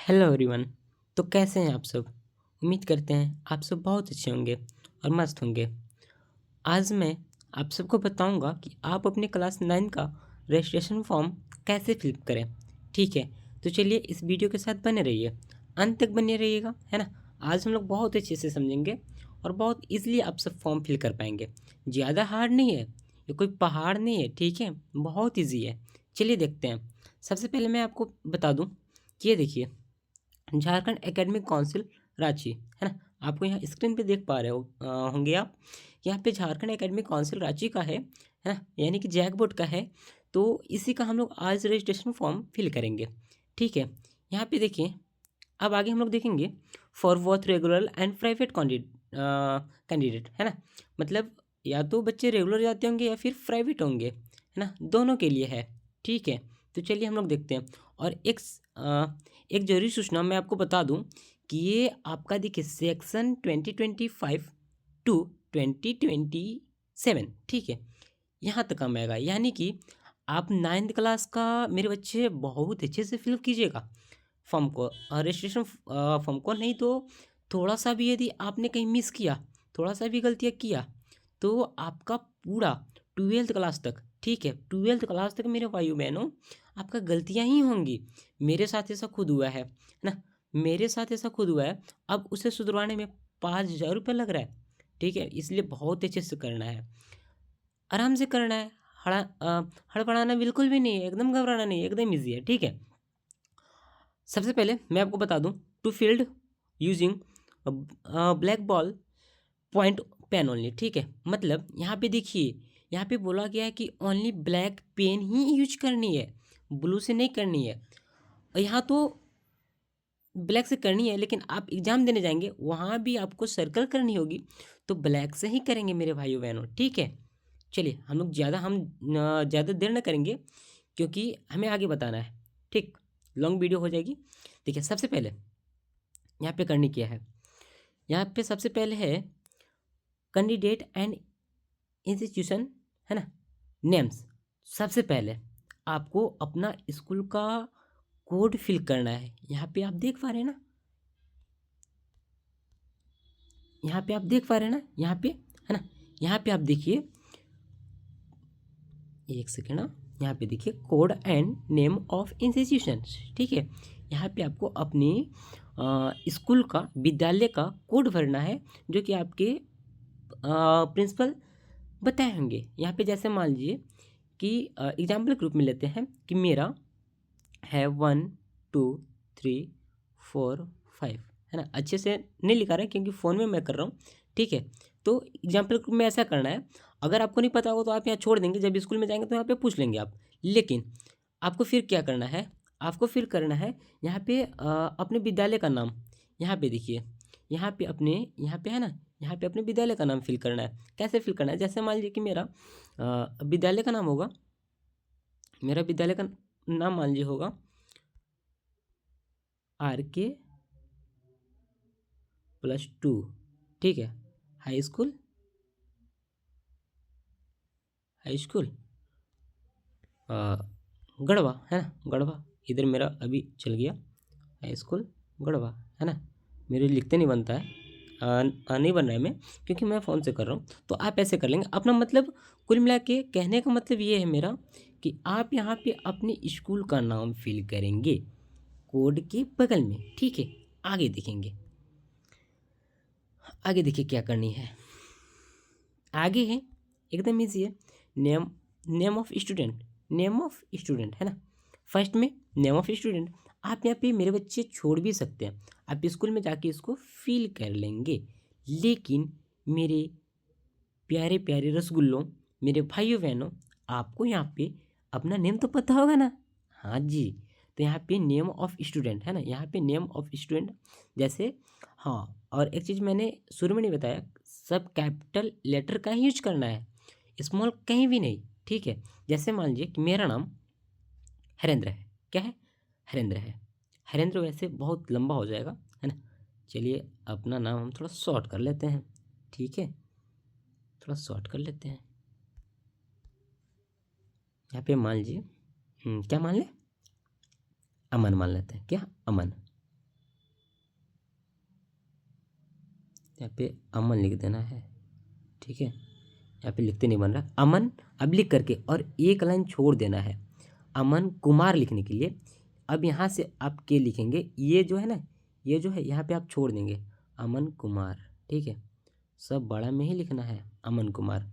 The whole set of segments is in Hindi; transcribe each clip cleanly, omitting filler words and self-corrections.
Hello everyone. तो कैसे हैं आप सब? उम्मीद करते हैं आप सब बहुत अच्छे होंगे और मस्त होंगे। आज मैं आप सबको बताऊंगा कि आप अपने क्लास 9 का रजिस्ट्रेशन फॉर्म कैसे फिल करें। ठीक है, तो चलिए इस वीडियो के साथ बने रहिए, अंत तक बने रहिएगा, है ना। आज हम लोग बहुत अच्छे से समझेंगे और बहुत ईजिली आप सब फॉर्म फिल कर पाएंगे। ज़्यादा हार्ड नहीं है, ये कोई पहाड़ नहीं है, ठीक है, बहुत ईजी है। चलिए देखते हैं। सबसे पहले मैं आपको बता दूँ कि ये देखिए, झारखंड एकेडमिक काउंसिल रांची, है ना। आपको यहाँ स्क्रीन पे देख पा रहे होंगे आप। यहाँ पे झारखंड एकेडमिक काउंसिल रांची का है ना, यानी कि जैक बोर्ड का है। तो इसी का हम लोग आज रजिस्ट्रेशन फॉर्म फिल करेंगे। ठीक है, यहाँ पे देखिए, अब आगे हम लोग देखेंगे for both regular and private candidate, है ना। मतलब या तो बच्चे रेगुलर जाते होंगे या फिर प्राइवेट होंगे, है ना, दोनों के लिए है। ठीक है, तो चलिए हम लोग देखते हैं। और एक जरूरी सूचना मैं आपको बता दूं कि ये आपका देखिए सेक्शन 2025 टू 2027, ठीक है, यहाँ तक काम आएगा। यानी कि आप 9th क्लास का मेरे बच्चे बहुत अच्छे से फिल कीजिएगा फॉर्म को, रजिस्ट्रेशन फॉर्म को। नहीं तो थोड़ा सा भी यदि आपने कहीं मिस किया, थोड़ा सा भी गलतियाँ किया, तो आपका पूरा 12th क्लास तक, ठीक है, 12th क्लास तक मेरे भाइयों बहनों आपका गलतियाँ ही होंगी। मेरे साथ ऐसा खुद हुआ है ना, मेरे साथ ऐसा खुद हुआ है। अब उसे सुधरवाने में 5,000 रुपये लग रहा है। ठीक है, इसलिए बहुत अच्छे से करना है, आराम से करना है। हड़बड़ाना बिल्कुल भी नहीं है, एकदम घबराना नहीं है, एकदम ईजी है। ठीक है, सबसे पहले मैं आपको बता दूं, to field using black ball point pen only. ठीक है, मतलब यहाँ पे देखिए, यहाँ पे बोला गया है कि ओनली ब्लैक पेन ही यूज करनी है, ब्लू से नहीं करनी है। यहाँ तो ब्लैक से करनी है, लेकिन आप एग्जाम देने जाएंगे वहाँ भी आपको सर्कल करनी होगी, तो ब्लैक से ही करेंगे मेरे भाइयों बहनों। ठीक है, चलिए हम ज़्यादा देर न करेंगे, क्योंकि हमें आगे बताना है। ठीक, लॉन्ग वीडियो हो जाएगी। देखिए, सबसे पहले यहाँ पे करनी क्या है, यहाँ पे सबसे पहले है कैंडिडेट एंड इंस्टीट्यूशन, है ना, नेम्स। सबसे पहले आपको अपना स्कूल का कोड फिल करना है। यहाँ पे आप देख पा रहे हैं ना, यहाँ पे आप देख पा रहे हैं ना, यहाँ पे, है ना, यहाँ पे आप देखिए, एक सेकेंड ना, यहाँ पे देखिए code and name of institution. ठीक है, यहाँ पे आपको अपनी स्कूल का, विद्यालय का कोड भरना है, जो कि आपके प्रिंसिपल बताए होंगे। यहाँ पे जैसे मान लीजिए कि एग्जाम्पल के रूप में लेते हैं कि मेरा है 1 2 3 4 5, है ना। अच्छे से नहीं लिखा रहा है क्योंकि फ़ोन में मैं कर रहा हूँ। ठीक है, तो एग्जाम्पल में ऐसा करना है। अगर आपको नहीं पता होगा तो आप यहाँ छोड़ देंगे, जब स्कूल में जाएंगे तो यहाँ पे पूछ लेंगे आप। लेकिन आपको फिर क्या करना है, आपको फिर करना है यहाँ पे अपने विद्यालय का नाम। यहाँ पे देखिए, यहाँ पे अपने, यहाँ पे है ना, यहाँ पे अपने विद्यालय का नाम फिल करना है। कैसे फिल करना है, जैसे मान लीजिए कि मेरा विद्यालय का नाम होगा, मेरा विद्यालय का नाम मान लीजिए होगा RK +2। ठीक है, high school, high school Garhwa, है ना, गढ़वा। इधर मेरा अभी चल गया हाई स्कूल गढ़वा, है ना। मेरे लिखते नहीं बनता है, नहीं बन रहा है मैं, क्योंकि मैं फ़ोन से कर रहा हूँ। तो आप ऐसे कर लेंगे अपना, मतलब कुल मिला के कहने का मतलब ये है मेरा कि आप यहाँ पे अपने स्कूल का नाम फिल करेंगे कोड के बगल में। ठीक है, आगे देखेंगे, आगे देखिए क्या करनी है। आगे है, एकदम ईजी है, name, name of student, name of student, है ना। फर्स्ट में नेम ऑफ स्टूडेंट, आप यहाँ पे मेरे बच्चे छोड़ भी सकते हैं, आप स्कूल में जाके इसको फिल कर लेंगे। लेकिन मेरे प्यारे प्यारे रसगुल्लों, मेरे भाइयों बहनों, आपको यहाँ पे अपना नेम तो पता होगा ना। हाँ जी, तो यहाँ पे नेम ऑफ स्टूडेंट, है ना, यहाँ पे नेम ऑफ स्टूडेंट जैसे। हाँ, और एक चीज़ मैंने शुरू में नहीं बताया, सब कैपिटल लेटर का ही यूज करना है, स्मॉल कहीं भी नहीं। ठीक है, जैसे मान लीजिए कि मेरा नाम हरेंद्र है, क्या है, हरेंद्र है। हरेंद्र वैसे बहुत लंबा हो जाएगा, है ना। चलिए अपना नाम हम थोड़ा शॉर्ट कर लेते हैं। ठीक है, थोड़ा शॉर्ट कर लेते हैं। यहाँ पे मान लीजिए क्या मान लें, अमन मान लेते हैं, क्या, अमन। यहाँ पे अमन लिख देना है, ठीक है। यहाँ पे लिखते नहीं बन रहा, अमन अब लिख करके और एक लाइन छोड़ देना है अमन कुमार लिखने के लिए। अब यहाँ से आप के लिखेंगे, ये जो है ना, ये जो है यहाँ पे आप छोड़ देंगे अमन कुमार, ठीक है। सब बड़ा में ही लिखना है अमन कुमार,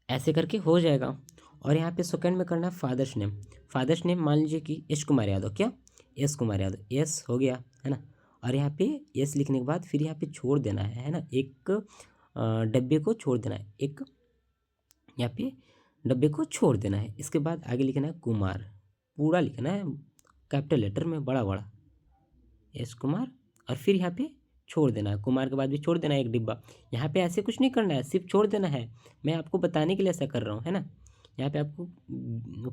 ऐसे करके हो जाएगा। और यहाँ पे सेकंड में करना है फादर्स नेम। फादर्स नेम मान लीजिए कि एस कुमार यादव, क्या एस कुमार यादव, एस हो गया है ना। और यहाँ पे एस लिखने के बाद फिर यहाँ पे छोड़ देना है ना, एक डब्बे को छोड़ देना है, एक यहाँ पे डब्बे को छोड़ देना है। इसके बाद आगे लिखना है कुमार, पूरा लिखना है कैपिटल लेटर में, बड़ा बड़ा एस कुमार। और फिर यहाँ पे छोड़ देना है, कुमार के बाद भी छोड़ देना है एक डिब्बा। यहाँ पे ऐसे कुछ नहीं करना है, सिर्फ छोड़ देना है, मैं आपको बताने के लिए ऐसा कर रहा हूँ, है ना। यहाँ पे आपको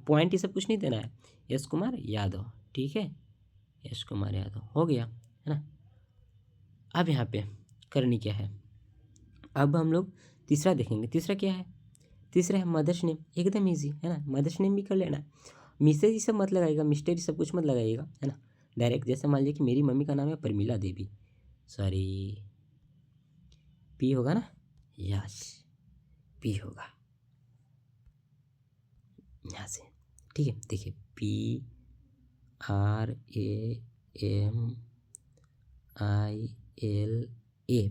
पॉइंट ये सब कुछ नहीं देना है, एस कुमार यादव, ठीक है, एस कुमार यादव हो गया, है ना। अब यहाँ पे करनी क्या है, अब हम लोग तीसरा देखेंगे। तीसरा क्या है, तीसरा है मदर्स नेम, एकदम ईजी है ना, मदर्स नेम भी कर लेना। मिसेज ये सब मत लगाइएगा, मिस्टर ये सब कुछ मत लगाइएगा, है ना। डायरेक्ट जैसे मान लीजिए कि मेरी मम्मी का नाम है परमिला देवी, सॉरी पी होगा ना, यस पी होगा यहाँ से, ठीक है। देखिए PRAMILA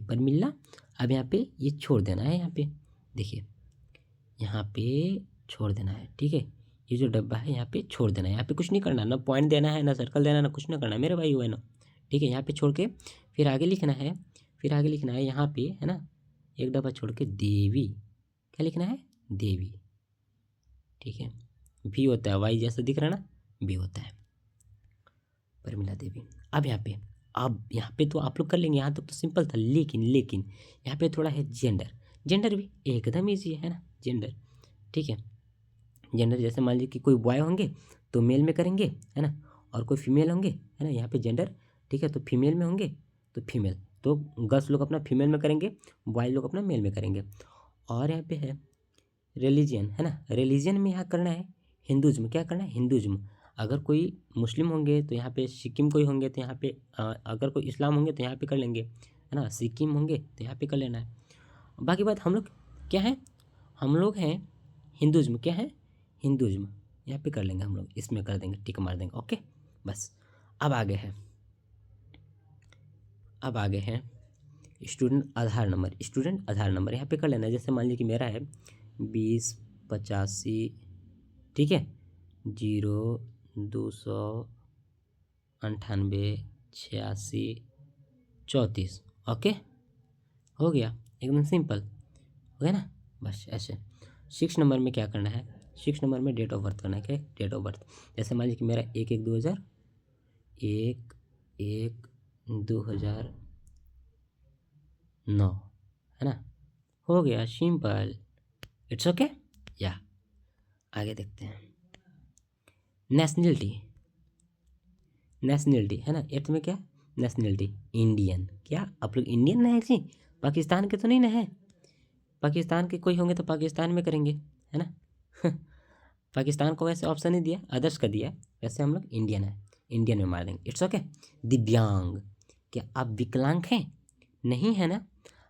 परमिला। अब यहाँ पे ये छोड़ देना है, यहाँ पे देखिए, यहाँ पे छोड़ देना है, ठीक है। ये जो डब्बा है यहाँ पे छोड़ देना है, यहाँ पे कुछ नहीं करना, ना पॉइंट देना है, ना सर्कल देना है, ना कुछ ना करना है मेरे भाई, हुआ है ना, ठीक है। यहाँ पे छोड़ के फिर आगे लिखना है, फिर आगे लिखना है यहाँ पे, है ना, एक डब्बा छोड़ के देवी, क्या लिखना है, देवी, ठीक है। भी होता है, वाई जैसा दिख रहा है ना, भी होता है, परमिला देवी। अब यहाँ पे तो आप लोग कर लेंगे, यहाँ तक तो सिंपल था, लेकिन यहाँ पे थोड़ा है जेंडर। जेंडर भी एकदम ईजी है ना, जेंडर, ठीक है। जेंडर जैसे मान लीजिए कि कोई बॉय होंगे तो मेल में करेंगे, है ना, और कोई फीमेल होंगे, है ना, यहाँ पे जेंडर, ठीक है। तो फीमेल में होंगे तो फीमेल, तो गर्ल्स लोग अपना फीमेल में करेंगे, बॉय लोग अपना मेल में करेंगे। और यहाँ पे है रिलीजन, है ना, रिलीजन में यहाँ करना है हिंदुज़्म, क्या करना है, हिंदुज़्म। अगर कोई मुस्लिम होंगे तो यहाँ पे सिक्किम कोई होंगे तो यहाँ पे अगर कोई इस्लाम होंगे तो यहाँ पे कर लेंगे, है ना, सिक्किम होंगे तो यहाँ पे कर लेना है। बाकी बात हम लोग क्या है, हम लोग हैं हिंदुज़्म, क्या है, हिंदुज़्म, यहाँ पे कर लेंगे हम लोग, इसमें कर देंगे, टिक मार देंगे, ओके बस। अब आगे है स्टूडेंट आधार नंबर। स्टूडेंट आधार नंबर यहाँ पे कर लेना है, जैसे मान लीजिए कि मेरा है 2085, ठीक है, 02988634, ओके हो गया, एकदम सिंपल हो गया ना, बस ऐसे। 6 नंबर में क्या करना है, 6 नंबर में डेट ऑफ बर्थ करना है, क्या डेट ऑफ बर्थ। जैसे मान लीजिए कि मेरा 1/1/2009, है ना, हो गया सिंपल, इट्स ओके। या आगे देखते हैं, नेशनलिटी, नेशनलिटी है ना, एट्थ में क्या, नेशनलिटी इंडियन, क्या आप लोग इंडियन ना है जी, पाकिस्तान के तो नहीं ना है, पाकिस्तान के कोई होंगे तो पाकिस्तान में करेंगे, है ना। पाकिस्तान को वैसे ऑप्शन नहीं दिया, अदर्स का दिया, वैसे हम लोग इंडियन है, इंडियन में मार देंगे, इट्स ओके। दिव्यांग, क्या आप विकलांग हैं, नहीं है ना।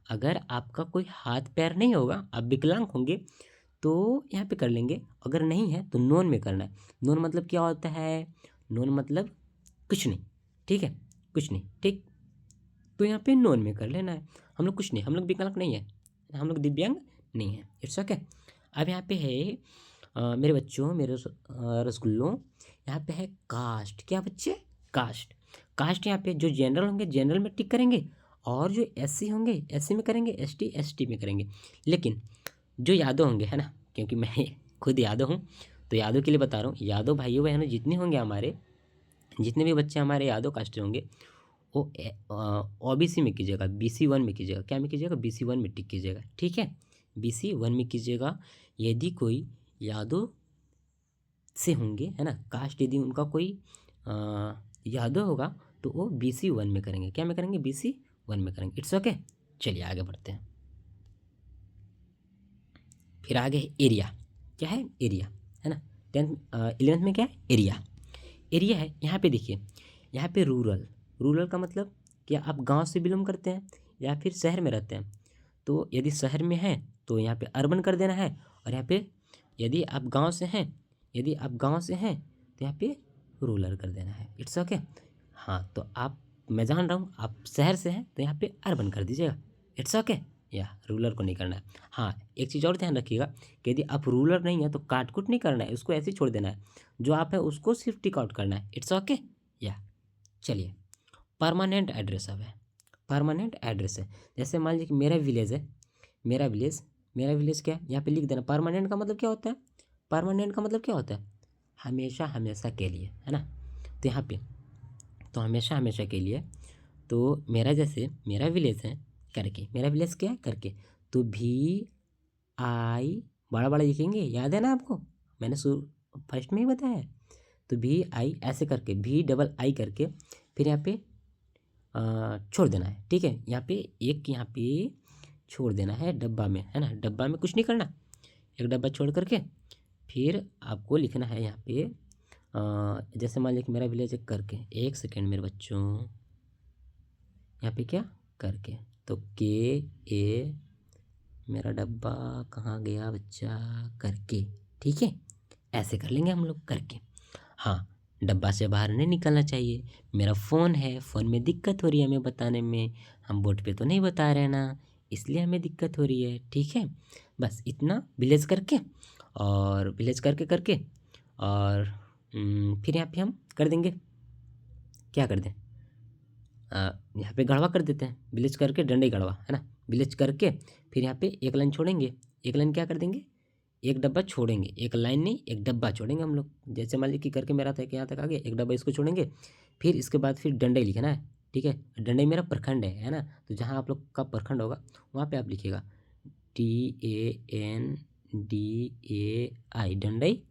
अगर आपका कोई हाथ पैर नहीं होगा, आप विकलांग होंगे तो यहाँ पे कर लेंगे, अगर नहीं है तो नॉन में करना है। नॉन मतलब क्या होता है, नॉन मतलब कुछ नहीं, ठीक है, कुछ नहीं, ठीक, तो यहाँ पे नॉन में कर लेना है। हम लोग कुछ नहीं, हम लोग विकलांग नहीं है, हम लोग दिव्यांग नहीं है, इट्स ओके। अब यहाँ पे है मेरे बच्चों, मेरे रसगुल्लों, यहाँ पे है कास्ट, क्या बच्चे, कास्ट। कास्ट यहाँ पे जो जनरल होंगे जनरल में टिक करेंगे, और जो एससी होंगे एससी में करेंगे, एसटी एसटी में करेंगे। लेकिन जो यादव होंगे, है ना, क्योंकि मैं खुद यादव हूँ तो यादव के लिए बता रहा हूँ, यादव भाइयों बहनों जितने होंगे हमारे, जितने भी बच्चे हमारे यादव कास्ट के होंगे, वो OBC में कीजिएगा, BC1 में कीजिएगा, क्या में कीजिएगा, BC1 में टिक कीजिएगा, ठीक है, BC1 में कीजिएगा। यदि कोई यादव से होंगे, है ना, कास्ट यदि उनका कोई यादव होगा तो वो BC1 में करेंगे, क्या में करेंगे, BC1 में करेंगे, इट्स ओके। चलिए आगे बढ़ते हैं। फिर आगे है एरिया, क्या है, एरिया, है ना, 11th में क्या है, एरिया, है। यहाँ पे देखिए, यहाँ पे रूरल, रूरल का मतलब क्या आप गांव से बिलोंग करते हैं, या फिर शहर में रहते हैं। तो यदि शहर में हैं तो यहाँ पे अर्बन कर देना है, और यहाँ पे यदि आप गांव से हैं, यदि आप गांव से हैं तो यहाँ पे रूरल कर देना है। It's okay. हाँ तो आप, मैं जान रहा हूँ आप शहर से हैं तो यहाँ पे अर्बन कर दीजिएगा। It's okay. या रूरल को नहीं करना है। हाँ एक चीज़ और ध्यान रखिएगा कि यदि आप रूरल नहीं है तो काट कुट नहीं करना है, उसको ऐसे ही छोड़ देना है। जो आप है उसको सिर्फ टिक आउट करना है। It's okay. या चलिए, परमानेंट एड्रेस अब है। परमानेंट एड्रेस है, जैसे मान लीजिए कि मेरा विलेज है, मेरा विलेज, मेरा विलेज क्या है यहाँ पे लिख देना। परमानेंट का मतलब क्या होता है? परमानेंट का मतलब क्या होता है? हमेशा हमेशा के लिए, है ना। तो यहाँ पे तो हमेशा हमेशा के लिए, तो मेरा जैसे मेरा विलेज है करके, मेरा विलेज क्या है करके, तो VI बड़ा बड़ा लिखेंगे, याद है ना आपको, मैंने फर्स्ट में ही बताया है। तो VI ऐसे करके, VII करके, फिर यहाँ पे छोड़ देना है। ठीक है, यहाँ पे एक, यहाँ पे छोड़ देना है डब्बा में, है ना। डब्बा में कुछ नहीं करना, एक डब्बा छोड़ करके फिर आपको लिखना है यहाँ पे जैसे मान लीजिए मेरा विलेज करके, एक सेकेंड मेरे बच्चों, यहाँ पे क्या करके, तो KA, मेरा डब्बा कहाँ गया बच्चा, करके। ठीक है, ऐसे कर लेंगे हम लोग करके। हाँ, डब्बा से बाहर नहीं निकलना चाहिए। मेरा फ़ोन है, फ़ोन में दिक्कत हो रही है हमें बताने में, हम बोर्ड पे तो नहीं बता रहे ना, इसलिए हमें दिक्कत हो रही है। ठीक है, बस इतना विलेज करके, और विलेज करके करके, और फिर यहाँ पे हम कर देंगे, क्या कर दें, यहाँ पे गढ़वा कर देते हैं, विलेज करके डंडई गढ़वा, है ना। विलेज करके फिर यहाँ पे एक लाइन छोड़ेंगे, एक लाइन क्या कर देंगे, एक डब्बा छोड़ेंगे, एक लाइन नहीं एक डब्बा छोड़ेंगे हम लोग। जैसे मान लीजिए कि करके मेरा था कि यहाँ तक आ गया, एक डब्बा इसको छोड़ेंगे, फिर इसके बाद फिर डंडई लिखना है। ठीक है, डंडई मेरा प्रखंड है ना। तो जहाँ आप लोग का प्रखंड होगा वहाँ पे आप लिखिएगा DANDAI, डंडई।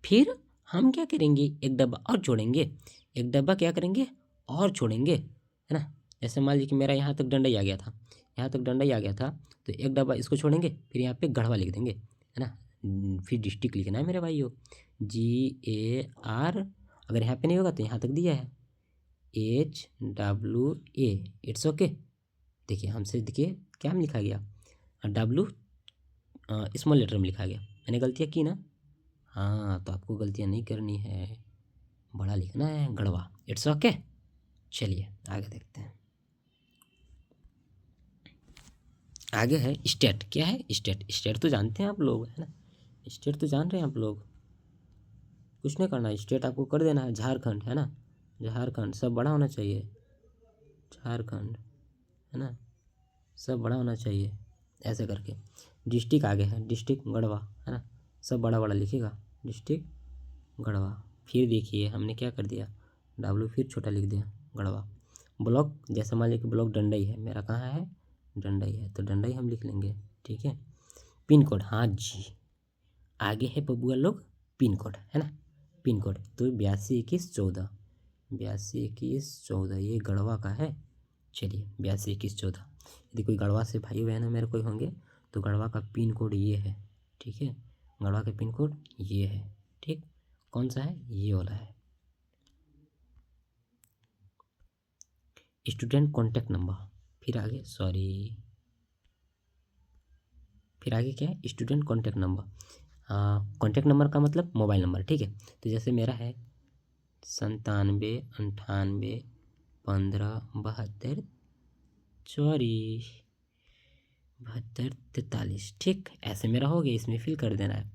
फिर हम क्या करेंगे, एक डब्बा और छोड़ेंगे, एक डब्बा क्या करेंगे और छोड़ेंगे, है ना। जैसे मान लीजिए कि मेरा यहाँ तक डंडई आ गया था, यहाँ तक डंडई आ गया था, तो एक डब्बा इसको छोड़ेंगे, फिर यहाँ पे गढ़वा लिख देंगे, है ना। फिर डिस्ट्रिक्ट लिखना है मेरे भाइयों, GAR, अगर यहाँ पे नहीं होगा तो यहाँ तक दिया है HWA। It's okay. देखिए हमसे, देखिए क्या हम लिखा गया, W स्मॉल लेटर में लिखा गया। मैंने गलतियाँ की ना, हाँ तो आपको गलतियाँ नहीं करनी है, बड़ा लिखना है गढ़वा। It's okay. चलिए आगे देखते हैं। आगे है स्टेट। क्या है स्टेट? स्टेट तो जानते हैं आप लोग, है ना। स्टेट तो जान रहे हैं आप लोग, कुछ नहीं करना, स्टेट आपको कर देना है झारखंड, है ना। झारखंड सब बड़ा होना चाहिए, झारखंड, है ना, सब बड़ा होना चाहिए, ऐसे करके। डिस्ट्रिक्ट आगे है, डिस्ट्रिक्ट गढ़वा, है ना, सब बड़ा बड़ा लिखिएगा, डिस्ट्रिक्ट गढ़वा। फिर देखिए हमने क्या कर दिया, W फिर छोटा लिख दिया, गढ़वा। ब्लॉक, जैसे मान लीजिए कि ब्लॉक डंडई है, मेरा कहाँ है, डंडई है, तो डंडई हम लिख लेंगे। ठीक है, पिन कोड, हाँ जी, आगे है बबुआ लोग पिन कोड, है ना। पिन कोड तो 822114, 822114, ये गढ़वा का है। चलिए 822114, यदि कोई गढ़वा से भाई बहन मेरे कोई होंगे तो गढ़वा का पिन कोड ये है। ठीक है, गढ़वा का पिन कोड ये है। ठीक, कौन सा है, ये वाला है। स्टूडेंट कॉन्टैक्ट नंबर, फिर आगे, सॉरी, फिर आगे क्या है, student contact number. Contact number का मतलब मोबाइल नंबर। ठीक है, तो जैसे मेरा है 97 98 15 72, सॉरी 72 43। ठीक, ऐसे मेरा हो गया, इसमें फिल कर देना है।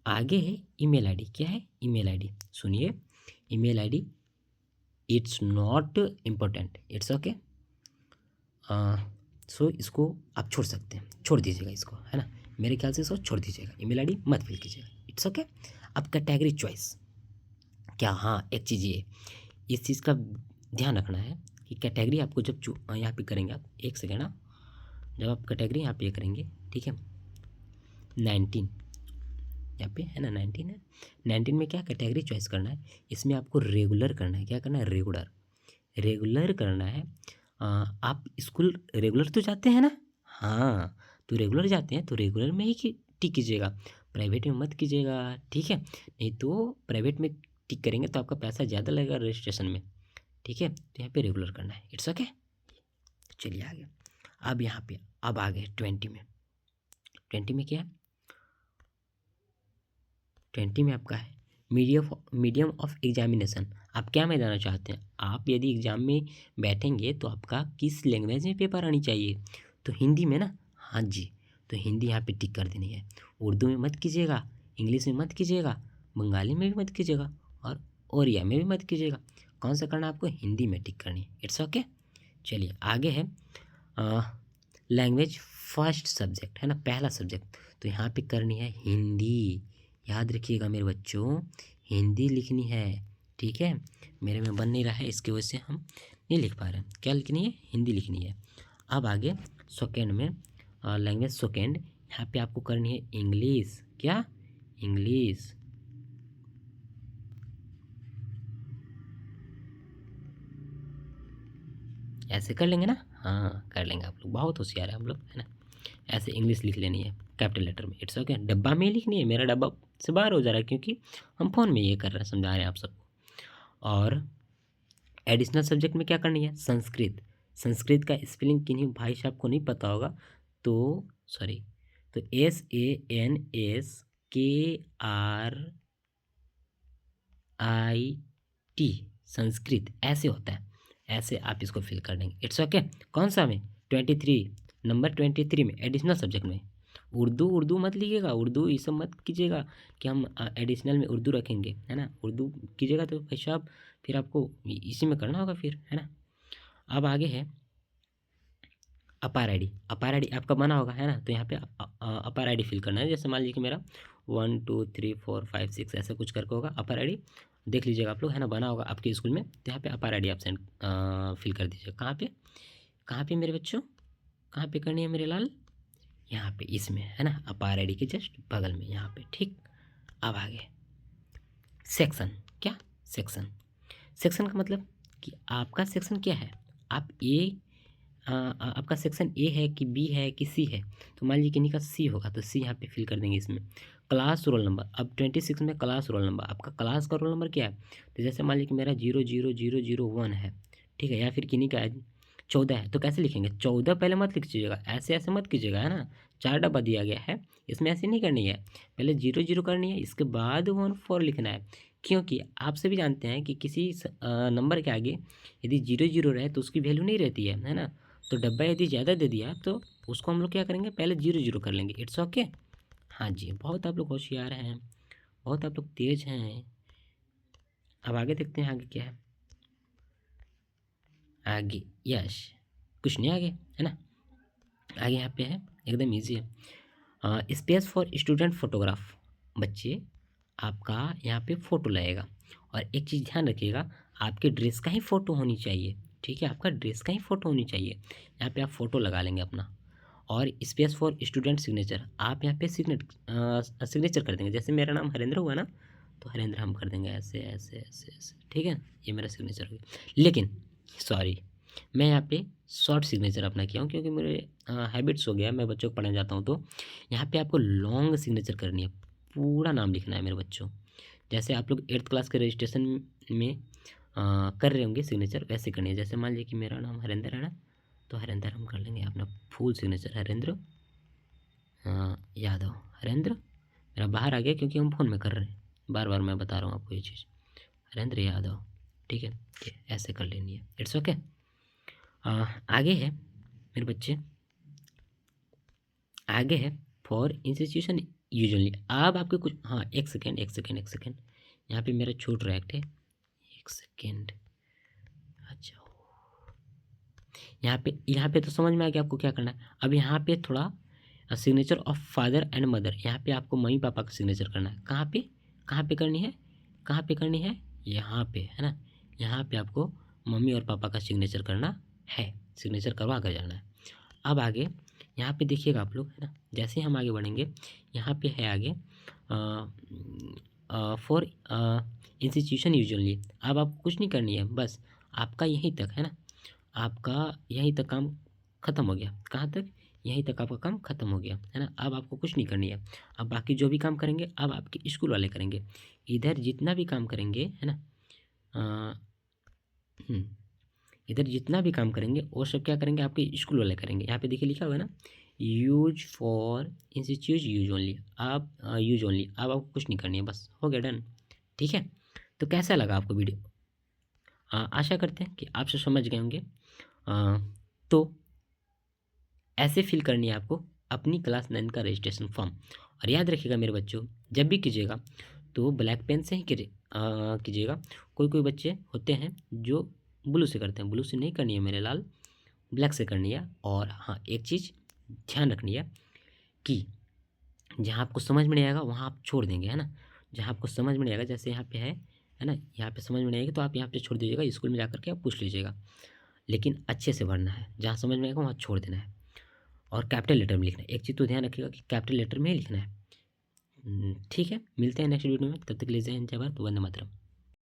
आगे है ईमेल आईडी। क्या है ईमेल आईडी, सुनिए, email ID it's not important, it's okay. So इसको आप छोड़ सकते हैं, छोड़ दीजिएगा इसको, है ना। मेरे ख्याल से इसको छोड़ दीजिएगा, ईमेल आईडी मत फिल कीजिएगा, इट्स ओके। अब कैटेगरी चॉइस, क्या, हाँ एक चीज़ ये, इस चीज़ का ध्यान रखना है कि कैटेगरी आपको जब यहाँ पे करेंगे आप, एक सेकेंड, आप जब आप कैटेगरी यहाँ पे करेंगे, ठीक है, 19 यहाँ पे है ना, 19 है, 19 में क्या कैटेगरी चॉइस करना है, इसमें आपको रेगुलर करना है। क्या करना है, रेगुलर, रेगुलर करना है। आप स्कूल रेगुलर तो जाते हैं ना, हाँ तो रेगुलर जाते हैं तो रेगुलर में ही टिक कीजिएगा, प्राइवेट में मत कीजिएगा। ठीक है, नहीं तो प्राइवेट में टिक करेंगे तो आपका पैसा ज़्यादा लगेगा रजिस्ट्रेशन में। ठीक है, तो यहाँ पे रेगुलर करना है, इट्स ओके। चलिए आगे, अब यहाँ पे अब आ गए 20 में। 20 में क्या है? 20 में आपका है मीडियम ऑफ एग्जामिनेशन। आप क्या में जाना चाहते हैं? आप यदि एग्जाम में बैठेंगे तो आपका किस लैंग्वेज में पेपर आनी चाहिए? तो हिंदी में ना। हाँ जी, तो हिंदी यहाँ पे टिक कर देनी है। उर्दू में मत कीजिएगा, इंग्लिश में मत कीजिएगा, बंगाली में भी मत कीजिएगा और ओरिया में भी मत कीजिएगा। कौन सा करना है आपको? हिंदी में टिक करनी है। It's okay. चलिए आगे है लैंग्वेज फर्स्ट सब्जेक्ट, है ना, पहला सब्जेक्ट। तो यहाँ पे करनी है हिंदी। याद रखिएगा मेरे बच्चों, हिंदी लिखनी है, ठीक है। मेरे में बन नहीं रहा है, इसकी वजह से हम नहीं लिख पा रहे हैं। क्या लिखनी है? हिंदी लिखनी है। अब आगे सेकेंड में लैंग्वेज सेकेंड, यहाँ पे आपको करनी है इंग्लिश। क्या? इंग्लिश। ऐसे कर लेंगे ना? हाँ कर लेंगे, आप लोग बहुत होशियार है हम लोग, है ना। ऐसे इंग्लिश लिख लेनी है कैपिटल लेटर में। It's okay. डब्बा में ही लिखनी है, मेरा डब्बा से बाहर हो जा रहा है क्योंकि हम फ़ोन में ये कर रहे हैं, समझा रहे हैं आप सबको। और एडिशनल सब्जेक्ट में क्या करनी है? संस्कृत। संस्कृत का स्पेलिंग किन्हीं भाई साहब को नहीं पता होगा तो सॉरी, तो SANSKRIT, संस्कृत ऐसे होता है। ऐसे आप इसको फिल कर देंगे। It's okay. कौन सा में? 23 नंबर 23 में एडिशनल सब्जेक्ट में। उर्दू मत लिखिएगा, उर्दू ये सब मत कीजिएगा कि हम एडिशनल में उर्दू रखेंगे, है ना। उर्दू कीजिएगा तो भाई साहब फिर आपको इसी में करना होगा फिर, है ना। अब आगे है अपार आई डी। अपार आई डी आपका बना होगा, है ना। तो यहाँ पे अपार आई डी फिल करना है। जैसे मान लीजिए कि मेरा 1 2 3 4 5 6 ऐसा कुछ करके होगा अपार आई डी। देख लीजिएगा आप लोग, है ना, बना होगा आपके स्कूल में। तो यहाँ पे अपार आई डी आप सेंड फिल कर दीजिए। कहाँ पे मेरे बच्चों? कहाँ पे करनी है मेरे लाल? यहाँ पे इसमें, है ना, अपार आई डी के जस्ट बगल में यहाँ पे, ठीक। अब आगे सेक्शन। क्या? सेक्शन। सेक्शन का मतलब कि आपका सेक्शन क्या है। आप आपका सेक्शन ए है कि बी है कि सी है। तो मान लीजिए किन्हीं का सी होगा तो सी यहाँ पे फिल कर देंगे इसमें। क्लास रोल नंबर, अब 26 में क्लास रोल नंबर, आपका क्लास का रोल नंबर क्या है? तो जैसे मान लीजिए कि मेरा 00001 है, ठीक है, या फिर किन्हीं का है 14 है। तो कैसे लिखेंगे? 14 पहले मत लिखिएगा, ऐसे ऐसे मत कीजिएगा, है ना। 4 डब्बा दिया गया है, इसमें ऐसे नहीं करनी है। पहले 00 करनी है, इसके बाद 14 लिखना है। क्योंकि आप सभी जानते हैं कि किसी नंबर के आगे यदि 00 रहे तो उसकी वैल्यू नहीं रहती है ना। तो डब्बा यदि ज़्यादा दे दिया तो उसको हम लोग क्या करेंगे? पहले 00 कर लेंगे। It's okay. हाँ जी, बहुत आप लोग होशियार हैं, बहुत आप लोग तेज हैं। अब आगे देखते हैं आगे क्या है। आगे यश कुछ नहीं आगे, है ना। आगे यहाँ पे है एकदम ईजी है। Space for student photograph. बच्चे आपका यहाँ पे फ़ोटो लगेगा। और एक चीज़ ध्यान रखिएगा, आपके ड्रेस का ही फ़ोटो होनी चाहिए, ठीक है। आपका ड्रेस का ही फ़ोटो होनी चाहिए। यहाँ पे आप फ़ोटो लगा लेंगे अपना। और स्पेस फॉर स्टूडेंट सिग्नेचर, आप यहाँ पे सिग्नेचर कर देंगे। जैसे मेरा नाम हरेंद्र हुआ ना, तो हरेंद्र हम कर देंगे ऐसे ऐसे ऐसे ऐसे, ठीक है। ये मेरा सिग्नेचर हो गया। लेकिन सॉरी, मैं यहाँ पे शॉर्ट सिग्नेचर अपना किया हूँ क्योंकि मेरे हैबिट्स हो गया, मैं बच्चों को पढ़ाने जाता हूँ तो यहाँ पे आपको लॉन्ग सिग्नेचर करनी है, पूरा नाम लिखना है मेरे बच्चों। जैसे आप लोग 8th क्लास के रजिस्ट्रेशन में कर रहे होंगे सिग्नेचर, वैसे करनी है। जैसे मान लीजिए कि मेरा नाम हरेंद्र है ना, तो हरेंद्र हम कर लेंगे अपना फुल सिग्नेचर, हरेंद्र यादव। हरेंद्र मेरा बाहर आ गया क्योंकि हम फ़ोन में कर रहे हैं, बार बार मैं बता रहा हूँ आपको ये चीज़। हरेंद्र यादव, ठीक है, ये ऐसे कर लेनी है। It's okay. आगे है मेरे बच्चे, आगे है फॉर इंस्टीट्यूशन यूजुअली। अब आपके कुछ, हाँ एक सेकेंड एक सेकेंड एक सेकेंड, यहाँ पे मेरा छूट रहा है, एक सेकेंड। अच्छा, यहाँ पे तो समझ में आ गया आपको क्या करना है। अब यहाँ पे थोड़ा signature of father and mother, यहाँ पे आपको मम्मी पापा का सिग्नेचर करना है। कहाँ पे करनी है? कहाँ पे करनी है? यहाँ पे, है ना। यहाँ पे आपको मम्मी और पापा का सिग्नेचर करना है, सिग्नेचर करवा कर जाना है। अब आगे यहाँ पे देखिएगा आप लोग, है ना, जैसे ही हम आगे बढ़ेंगे यहाँ पे है आगे फॉर इंस्टीट्यूशन यूजुअली। अब आपको कुछ नहीं करनी है, बस आपका यहीं तक, है ना, आपका यहीं तक काम ख़त्म हो गया। कहाँ तक? यहीं तक आपका काम ख़त्म हो गया, है ना। अब आपको कुछ नहीं करनी है। अब बाकी जो भी काम करेंगे अब आपके स्कूल वाले करेंगे। इधर जितना भी काम करेंगे, है ना, इधर जितना भी काम करेंगे वो सब क्या करेंगे, आपके स्कूल वाले करेंगे। यहाँ पे देखिए लिखा हुआ है ना, use for institute use only, आप यूज ओनली, अब आपको कुछ नहीं करनी है, बस हो गया, डन। ठीक है, तो कैसा लगा आपको वीडियो? आशा करते हैं कि आप सब समझ गए होंगे। तो ऐसे फिल करनी है आपको अपनी क्लास 9 का रजिस्ट्रेशन फॉर्म। और याद रखिएगा मेरे बच्चों, जब भी कीजिएगा तो ब्लैक पेन से ही कीजिएगा। कोई कोई बच्चे होते हैं जो ब्लू से करते हैं, ब्लू से नहीं करनी है मेरे लाल, ब्लैक से करनी है। और हाँ, एक चीज़ ध्यान रखनी है कि जहाँ आपको समझ में नहीं आएगा वहाँ आप छोड़ देंगे, है ना। जहाँ आपको समझ में नहीं आएगा, जैसे यहाँ पे है ना, यहाँ पे समझ में नहीं आएगी तो आप यहाँ पे छोड़ दीजिएगा, स्कूल में जाकर के आप पूछ लीजिएगा। लेकिन अच्छे से भरना है, जहाँ समझ में आएगा वहाँ छोड़ देना है। और कैपिटल लेटर में लिखना है, एक चीज़ तो ध्यान रखिएगा कि कैपिटल लेटर में ही लिखना है। ठीक है, मिलते हैं नेक्स्ट वीडियो में, तब तक के लिए जय हिंद, जय भारत, वंदे मातरम।